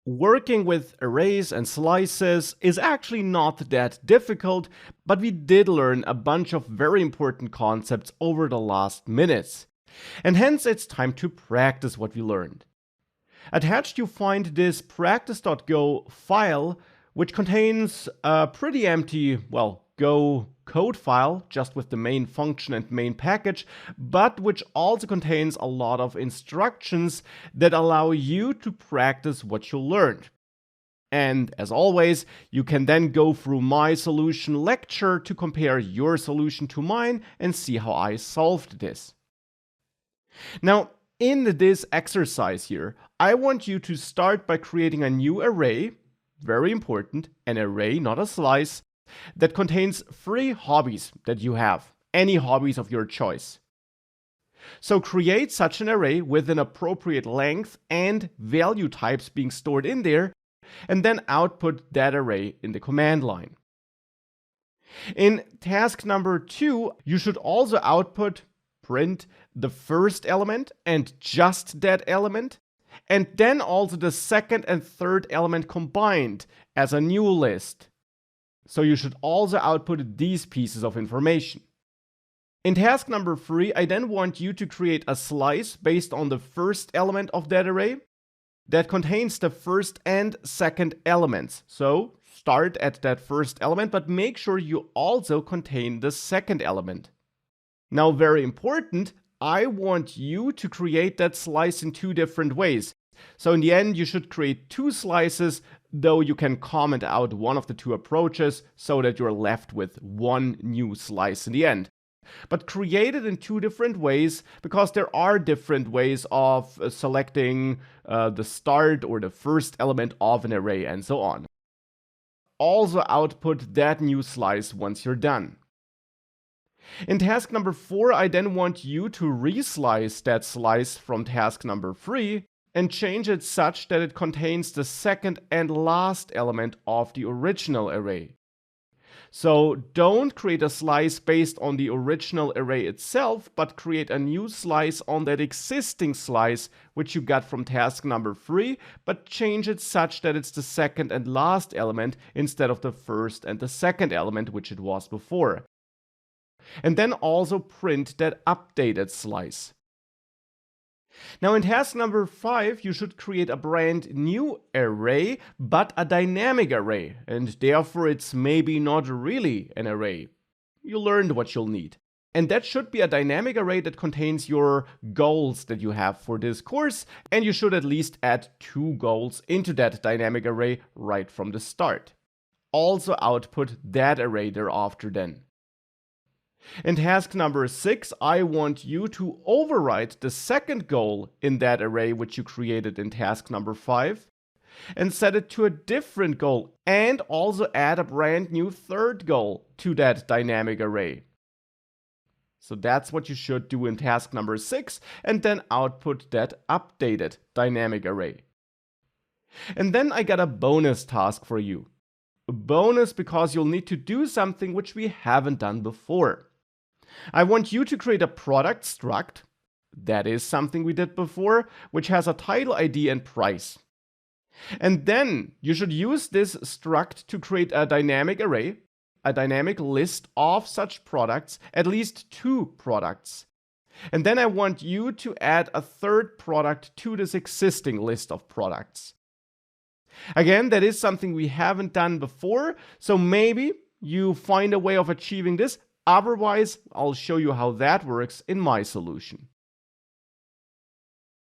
Working with arrays and slices is actually not that difficult, but we did learn a bunch of very important concepts over the last minutes. And hence it's time to practice what we learned. Attached you find this practice.go file, which contains a pretty empty, Go code file, just with the main function and main package, but which also contains a lot of instructions that allow you to practice what you learned. And as always, you can then go through my solution lecture to compare your solution to mine and see how I solved this. Now, in this exercise here, I want you to start by creating a new array, very important, an array, not a slice, that contains 3 hobbies that you have, any hobbies of your choice. So create such an array with an appropriate length and value types being stored in there, and then output that array in the command line. In task number 2, you should also output print the first element and just that element, and then also the second and third element combined as a new list. So you should also output these pieces of information. In task number 3, I then want you to create a slice based on the first element of that array that contains the first and second elements. So start at that first element, but make sure you also contain the second element. Now, very important, I want you to create that slice in 2 different ways. So in the end, you should create 2 slices, though you can comment out one of the 2 approaches so that you're left with 1 new slice in the end. But create it in 2 different ways because there are different ways of selecting the start or the first element of an array and so on. Also output that new slice once you're done. In task number 4, I then want you to reslice that slice from task number 3 and change it such that it contains the second and last element of the original array. So don't create a slice based on the original array itself, but create a new slice on that existing slice which you got from task number 3, but change it such that it's the second and last element instead of the first and the second element which it was before. And then also print that updated slice. Now in task number 5, you should create a brand new array, but a dynamic array, and therefore it's maybe not really an array. You learned what you'll need. And that should be a dynamic array that contains your goals that you have for this course, and you should at least add 2 goals into that dynamic array right from the start. Also output that array thereafter then. In task number 6, I want you to overwrite the second goal in that array which you created in task number 5 and set it to a different goal, and also add a brand new third goal to that dynamic array. So that's what you should do in task number 6, and then output that updated dynamic array. And then I got a bonus task for you. A bonus because you'll need to do something which we haven't done before. I want you to create a product struct, that is something we did before, which has a title ID and price. And then you should use this struct to create a dynamic array, a dynamic list of such products, at least 2 products. And then I want you to add a third product to this existing list of products. Again, that is something we haven't done before, so maybe you find a way of achieving this. Otherwise, I'll show you how that works in my solution.